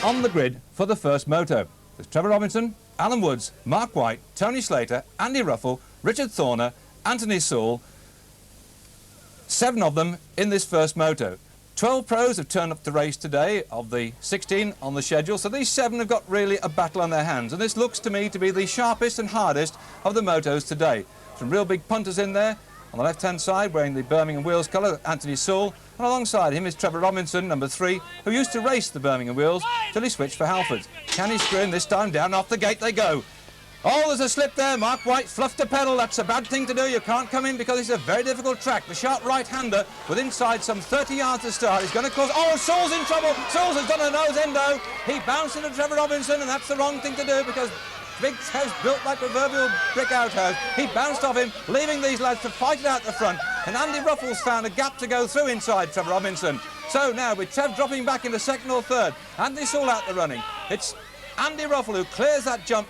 On the grid for the first moto, there's Trevor Robinson, Alan Woods, Mark White, Tony Slater, Andy Ruffell, Richard Thorner, Anthony Sewell. 7 of them in this first moto. 12 pros have turned up to race today of the 16 on the schedule, so these 7 have got really a battle on their hands, and this looks to me to be the sharpest and hardest of the motos today. Some real big punters in there. On the left-hand side, wearing the Birmingham Wheels colour, Anthony Sewell, and alongside him is Trevor Robinson, number 3, who used to race the Birmingham Wheels till he switched for Halfords. Can he screw in this time? Down off the gate they go. Oh, there's a slip there. Mark White fluffed a pedal. That's a bad thing to do. You can't come in because it's a very difficult track. The sharp right-hander, with inside some 30 yards to start, is going to cause... Oh, Sewell's in trouble. Sewell's has done a nose endo. He bounced into Trevor Robinson, and that's the wrong thing to do because big house built like proverbial brick outhouse. He bounced off him, leaving these lads to fight it out the front. And Andy Ruffell's found a gap to go through inside Trevor Robinson. So now, with Trev dropping back into second or third, Andy's all out the running. It's Andy Ruffell who clears that jump,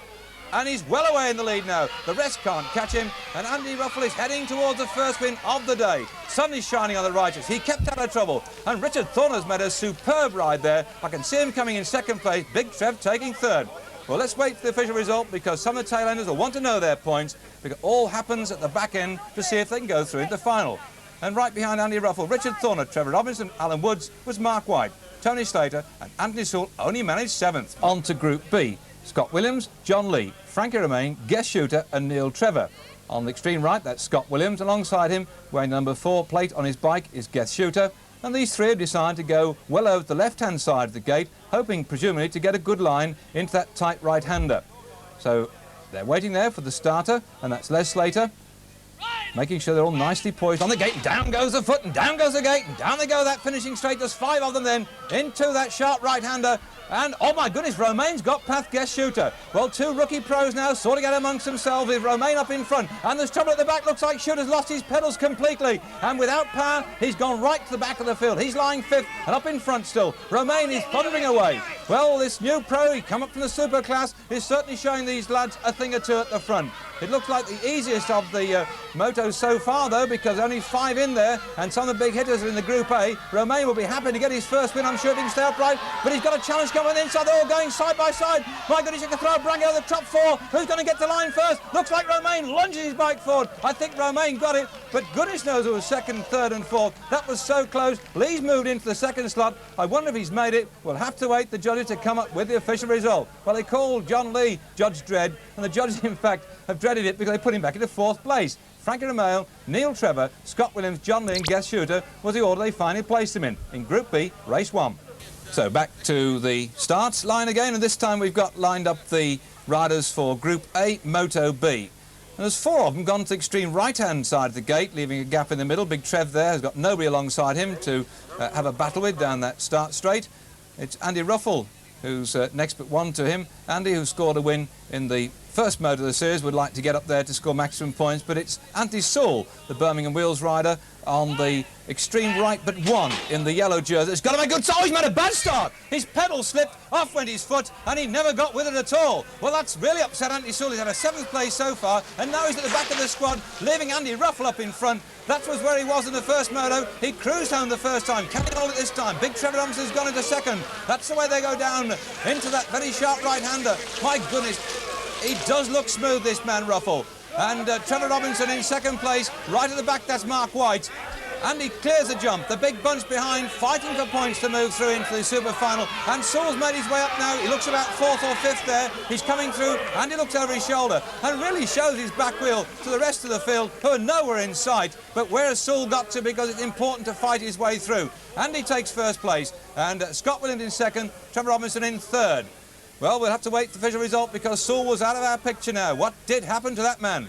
and he's well away in the lead now. The rest can't catch him, and Andy Ruffell is heading towards the first win of the day. Sun is shining on the righteous. He kept out of trouble, and Richard Thorner's made a superb ride there. I can see him coming in second place, Big Trev taking third. Well, let's wait for the official result because some of the tail-enders will want to know their points because it all happens at the back end to see if they can go through into the final. And right behind Andy Ruffell, Richard Thorner, Trevor Robinson, Alan Woods was Mark White. Tony Slater and Anthony Sewell only managed 7th. On to Group B. Scott Williams, John Lee, Frankie Romain, guest shooter and Neil Trevor. On the extreme right, that's Scott Williams. Alongside him, wearing the number 4 plate on his bike, is guest shooter. And these 3 have decided to go well over the left-hand side of the gate, hoping, presumably, to get a good line into that tight right-hander. So they're waiting there for the starter, and that's Les Slater, making sure they're all nicely poised on the gate. And down goes the foot, and down goes the gate, and down they go, that finishing straight. There's 5 of them then, into that sharp right-hander. And, oh my goodness, Romain's got past guest shooter. Well, 2 rookie pros now sorting out amongst themselves with Romain up in front. And there's trouble at the back. Looks like Shooter's lost his pedals completely. And without power, he's gone right to the back of the field. He's lying 5th and up in front still. Romain is thundering away. Well, this new pro, he come up from the super class, is certainly showing these lads a thing or two at the front. It looks like the easiest of the motos so far, though, because only 5 in there, and some of the big hitters are in the Group A. Romain will be happy to get his first win, I'm sure, if he can stay upright, but he's got a challenge coming inside. They're all going side by side. My goodness, you can throw a brang over the top 4. Who's going to get to line first? Looks like Romain lunges his bike forward. I think Romain got it, but goodness knows who was 2nd, 3rd and 4th. That was so close. Lee's moved into the 2nd slot. I wonder if he's made it. We'll have to wait the judges to come up with the official result. Well, they called John Lee Judge Dread, and the judges, in fact, have dreaded it because they put him back into 4th place. Frankie Romain, Neil Trevor, Scott Williams, John Lee and guest shooter was the order they finally placed him in Group B, Race 1. So back to the start line again, and this time we've got lined up the riders for Group A, Moto B. And there's 4 of them gone to the extreme right-hand side of the gate, leaving a gap in the middle. Big Trev there has got nobody alongside him to have a battle with down that start straight. It's Andy Ruffell who's next but 1 to him. Andy, who scored a win in the first moto of the series, would like to get up there to score maximum points, but it's Anthony Sewell, the Birmingham Wheels rider, on the extreme right but 1 in the yellow jersey. It's got to make a good... Oh, he's made a bad start. His pedal slipped, off went his foot, and he never got with it at all. Well, that's really upset Anthony Sewell. He's had a 7th place so far, and now he's at the back of the squad, leaving Andy Ruffell up in front. That was where he was in the first moto. He cruised home the first time. Can he hold it this time? Big Trevor Robinson's gone into 2nd. That's the way they go down into that very sharp right-hander. My goodness, he does look smooth, this man Ruffell. And Trevor Robinson in 2nd place. Right at the back, that's Mark White. And he clears the jump. The big bunch behind, fighting for points to move through into the super final. And Sewell's made his way up now. He looks about 4th or 5th there. He's coming through, and he looks over his shoulder and really shows his back wheel to the rest of the field, who are nowhere in sight. But where has Sewell got to? Because it's important to fight his way through. And he takes 1st place. And Scott Williams in 2nd, Trevor Robinson in 3rd. Well, we'll have to wait for the official result because Sewell was out of our picture now. What did happen to that man?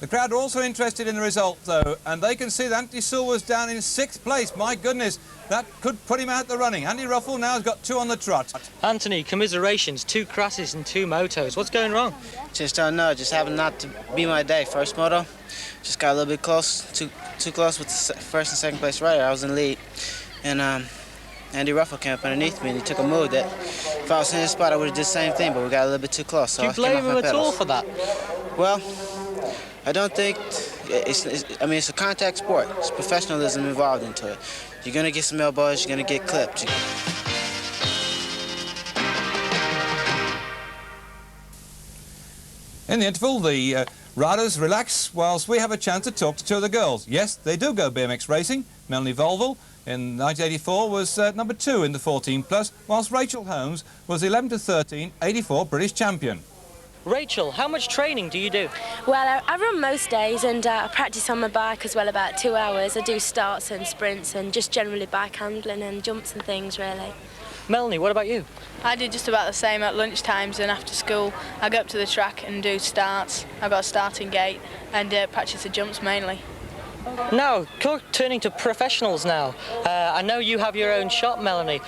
The crowd are also interested in the result, though, and they can see that Anthony Sewell was down in 6th place. My goodness, that could put him out the running. Andy Ruffell now has got 2 on the trot. Anthony, commiserations, 2 crashes and 2 motos. What's going wrong? Just don't know. Just happened not to be my day. First moto, just got a little bit close, too close with the 1st and 2nd place rider. I was in the lead, and Andy Ruffell came up underneath me and he took a move that if I was in his spot, I would have did the same thing, but we got a little bit too close. So do you blame him at all for that? Well, I don't think, I mean, it's a contact sport. It's professionalism involved into it. You're going to get some elbows, you're going to get clipped. In the interval, the riders relax whilst we have a chance to talk to two of the girls. Yes, they do go BMX racing. Melanie Volvel in 1984 was number 2 in the 14 plus, whilst Rachel Holmes was 11 to 13, 84 British champion. Rachel, how much training do you do? Well, I run most days and I practice on my bike as well about 2 hours. I do starts and sprints and just generally bike handling and jumps and things, really. Melanie, what about you? I do just about the same at lunchtimes and after school. I go up to the track and do starts. I've got a starting gate and practice the jumps mainly. Now, turning to professionals now. I know you have your own shop, Melanie.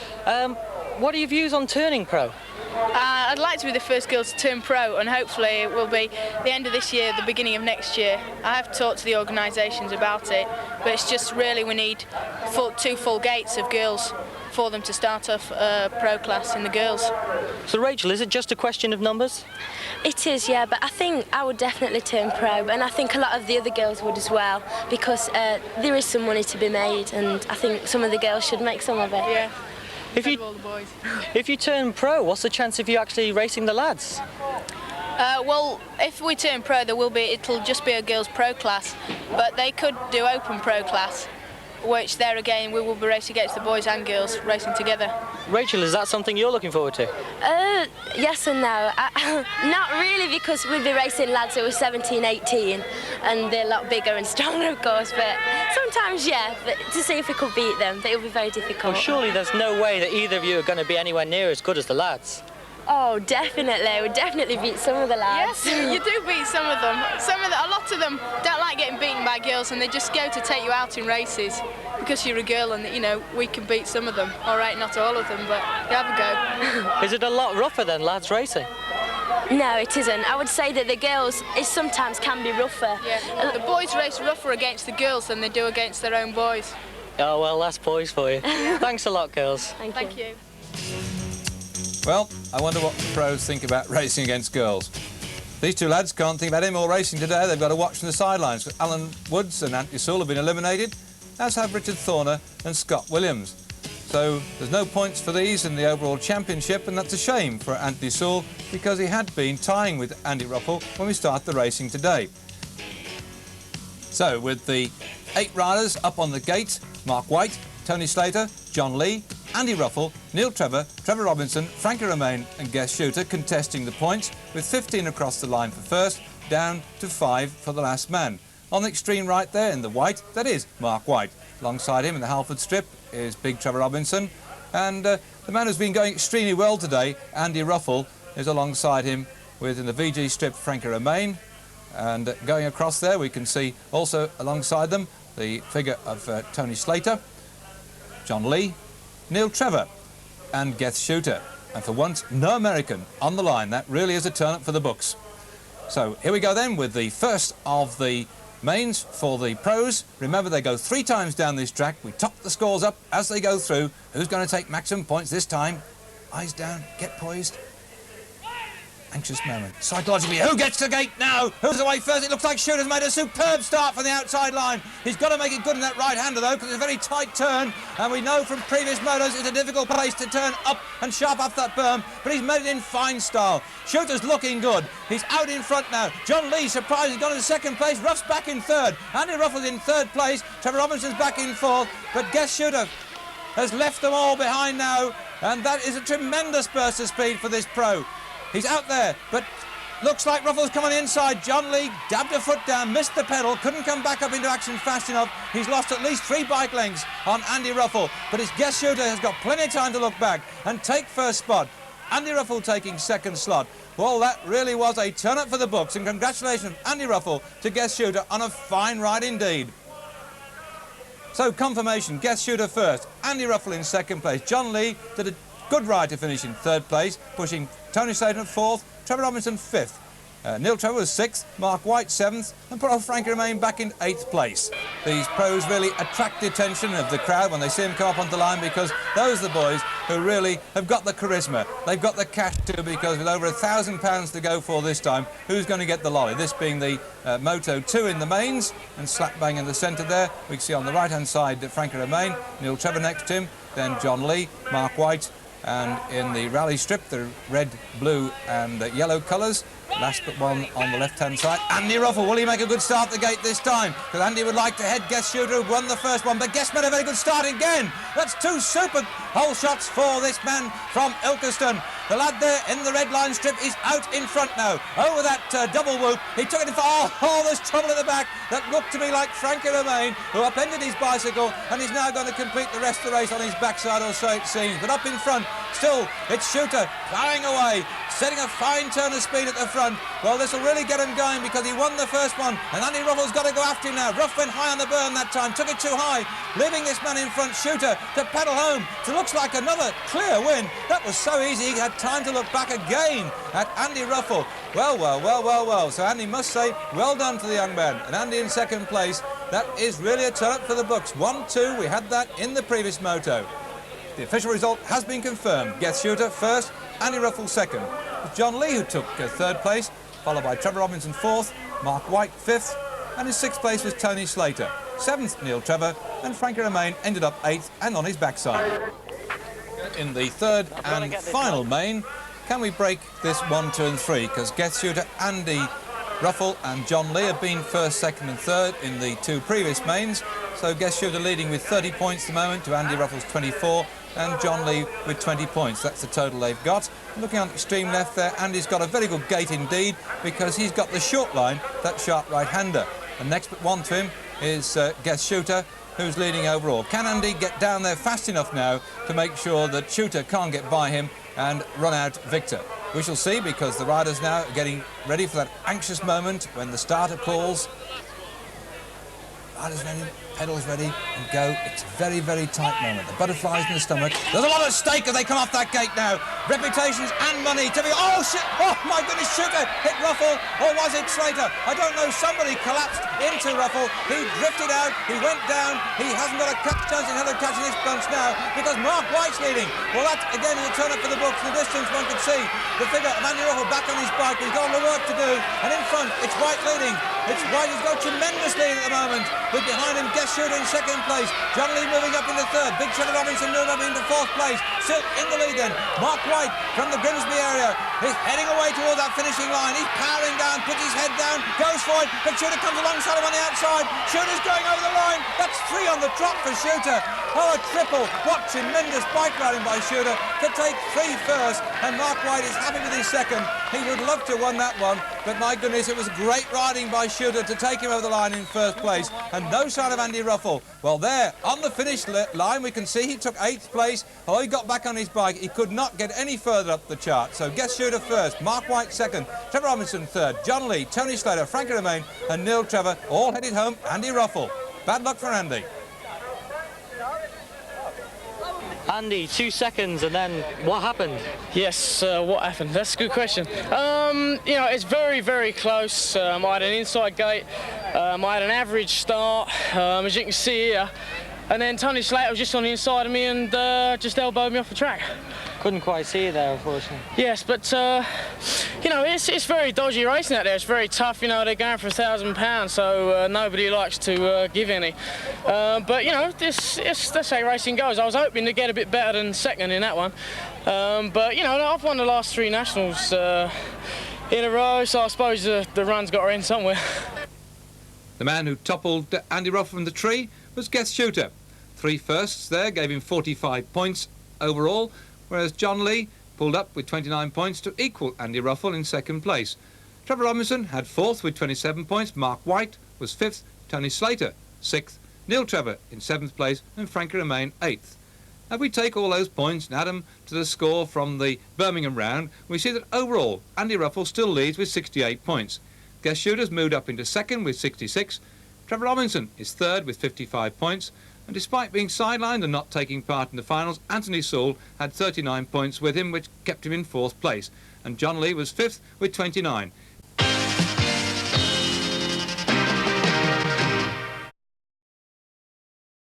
What are your views on turning pro? I'd like to be the first girl to turn pro and hopefully it will be the end of this year, the beginning of next year. I have talked to the organisations about it, but it's just really we need 2 full gates of girls for them to start off pro class in the girls. So Rachel, is it just a question of numbers? It is, yeah, but I think I would definitely turn pro, and I think a lot of the other girls would as well, because there is some money to be made, and I think some of the girls should make some of it. Yeah. All the boys. If you turn pro, what's the chance of you actually racing the lads? Well, if we turn pro, it'll just be a girls' pro class, but they could do open pro class, which there again we will be racing against the boys and girls racing together. Rachel, is that something you're looking forward to? Yes and no. Not really, because we'd be racing lads who are 17, 18, and they're a lot bigger and stronger, of course, but sometimes, yeah, but to see if we could beat them, but it would be very difficult. Well, surely there's no way that either of you are going to be anywhere near as good as the lads. Oh, definitely. We'd definitely beat some of the lads. Yes, you do beat some of them. A lot of them don't like getting beaten by girls and they just go to take you out in races because you're a girl and, you know, we can beat some of them. All right, not all of them, but you have a go. Is it a lot rougher than lads racing? No, it isn't. I would say that the girls sometimes can be rougher. Yeah, the boys race rougher against the girls than they do against their own boys. Oh, well, that's boys for you. Thanks a lot, girls. Thank you. Well, I wonder what the pros think about racing against girls. These two lads can't think about any more racing today. They've got to watch from the sidelines. Alan Woods and Anthony Sewell have been eliminated, as have Richard Thorner and Scott Williams. So there's no points for these in the overall championship, and that's a shame for Anthony Sewell because he had been tying with Andy Ruffell when we start the racing today. So with the 8 riders up on the gate, Mark White, Tony Slater, John Lee, Andy Ruffell, Neil Trevor, Trevor Robinson, Frankie Romain and Guest Shooter contesting the points, with 15 across the line for first, down to 5 for the last man. On the extreme right there in the white, that is Mark White. Alongside him in the Halford strip is big Trevor Robinson, and the man who's been going extremely well today, Andy Ruffell, is alongside him with in the VG strip Frankie Romain, and going across there we can see also alongside them the figure of Tony Slater, John Lee, Neil Trevor and Guest Shooter. And for once, no American on the line. That really is a turn-up for the books. So here we go then with the first of the mains for the pros. Remember, they go 3 times down this track. We top the scores up as they go through. Who's going to take maximum points this time? Eyes down, get poised. Anxious moment. Psychologically, who gets the gate now? Who's away first? It looks like Shooter's made a superb start from the outside line. He's got to make it good in that right-hander, though, because it's a very tight turn. And we know from previous motos it's a difficult place to turn up and sharp off that berm. But he's made it in fine style. Shooter's looking good. He's out in front now. John Lee, surprised, he's gone into 2nd place. Ruff's back in 3rd. Andy Ruffell's in 3rd place. Trevor Robinson's back in 4th. But Guest Shooter has left them all behind now. And that is a tremendous burst of speed for this pro. He's out there, but looks like Ruffell's come on the inside. John Lee dabbed a foot down, missed the pedal, couldn't come back up into action fast enough. He's lost at least 3 bike lengths on Andy Ruffell, but his Guest Shooter has got plenty of time to look back and take first spot. Andy Ruffell taking 2nd slot. Well, that really was a turn-up for the books, and congratulations, Andy Ruffell, to Guest Shooter on a fine ride indeed. So, confirmation, Guest Shooter first, Andy Ruffell in 2nd place. John Lee did a good ride to finish in 3rd place, pushing Tony Slater 4th, Trevor Robinson 5th. Neil Trevor was 6th, Mark White 7th, and poor old Frankie Romain back in 8th place. These pros really attract the attention of the crowd when they see them come up onto the line, because those are the boys who really have got the charisma. They've got the cash too, because with over £1,000 to go for this time, who's going to get the lolly? This being the Moto 2 in the mains, and slap bang in the centre there. We can see on the right-hand side Frankie Romain, Neil Trevor next to him, then John Lee, Mark White, And in the rally strip, the red, blue and yellow colours. Last but one on the left-hand side. Andy Ruffle, will he make a good start at the gate this time? Because Andy would like to head Guest Shooter, who won the first one, but Guest made a very good start again. That's two super hole shots for this man from Ilkeston. The lad there in the red line strip is out in front now. Over that double whoop, he took it in for, oh, there's trouble at the back. That looked to me like Frankie Romain, who upended his bicycle, and he's now going to complete the rest of the race on his backside, or so it seems. But up in front, still, it's Shooter plowing away, setting a fine turn of speed at the front. Well, this will really get him going because he won the first one, and Andy Ruffle's got to go after him now. Ruff went high on the burn that time, took it too high, leaving this man in front, Shooter, to pedal home. So it looks like another clear win. That was so easy, he had time to look back again at Andy Ruffle. Well, well, well, well, well. So Andy must say, well done to the young man. And Andy in second place. That is really a turn up for the books. 1-2, we had that in the previous moto. The official result has been confirmed. Guest Shooter first, Andy Ruffle second. It was John Lee who took third place, followed by Trevor Robinson fourth, Mark White fifth, and in sixth place was Tony Slater. Seventh, Neil Trevor, and Frankie Romain ended up eighth and on his backside. In the third and final main, can we break this 1, 2 and 3? Because Guest Shooter, Andy Ruffle and John Lee have been first, second and third in the two previous mains. So Guest Shooter leading with 30 points at the moment to Andy Ruffle's 24 and John Lee with 20 points. That's the total they've got. Looking on the extreme left there, Andy's got a very good gait indeed because he's got the short line, that sharp right-hander. And next but one to him is Guest Shooter, who's leading overall. Can Andy get down there fast enough now to make sure that Shooter can't get by him and run out victor? We shall see, because the riders now are getting ready for that anxious moment when the starter calls. Riders ready, pedals ready, and go. It's a very, very tight moment. The butterflies in the stomach. There's a lot at stake as they come off that gate now. Reputations and money to be... Oh, shit! Oh, my goodness, Shooter hit Ruffle, or was it Slater? I don't know. Somebody collapsed into Ruffle. He drifted out. He went down. He hasn't got a chance in hell of catching this bunch now because Mark White's leading. Well, that, again, is a turn up for the books. In the distance, one could see the figure of Andy Ruffle back on his bike. He's got all the work to do. And in front, it's White leading. It's White who's got tremendous lead at the moment, with behind him Guest Shooter in second place. John Lee moving up into third. Big Trevor Robinson moving up into fourth place. Still in the lead then. Mark White from the Grimsby area is heading away towards that finishing line. He's powering down, puts his head down, goes for it, but Shooter comes alongside him on the outside. Shooter's going over the line. That's 3 on the trot for Shooter. Oh, a triple. What tremendous bike riding by Shooter to take 3 first, and Mark White is happy with his second. He would love to have won that one, but my goodness, it was great riding by Shooter to take him over the line in first place, and no sign of Andy Ruffle. Well, there on the finish line we can see he took 8th place. Although he got back on his bike, he could not get any further up the chart. So Guest Shooter first, Mark White second, Trevor Robinson third, John Lee, Tony Slater, Frankie Romain and Neil Trevor all headed home. Andy Ruffle. Bad luck for Andy. Andy, 2 seconds, and then what happened? Yes, what happened? That's a good question. You know, it's very, very close. I had an inside gate. I had an average start, as you can see here. And then Tony Slater was just on the inside of me and just elbowed me off the track. Couldn't quite see you there, unfortunately. Yes, but, you know, it's very dodgy racing out there. It's very tough, you know, they're going for £1,000, so nobody likes to give any. But, you know, that's how racing goes. I was hoping to get a bit better than second in that one. But, you know, I've won the last 3 nationals in a row, so I suppose the run's got her in somewhere. The man who toppled Andy Ruffle from the tree was Guest Shooter. 3 firsts there gave him 45 points overall, whereas John Lee pulled up with 29 points to equal Andy Ruffle in second place. Trevor Robinson had 4th with 27 points, Mark White was 5th, Tony Slater 6th, Neil Trevor in 7th place and Frankie Romain 8th. Now if we take all those points and add them to the score from the Birmingham round, we see that overall Andy Ruffle still leads with 68 points. Guest Shooter's moved up into second with 66, Trevor Robinson is third with 55 points, and despite being sidelined and not taking part in the finals, Anthony Sewell had 39 points with him, which kept him in 4th place. And John Lee was 5th with 29.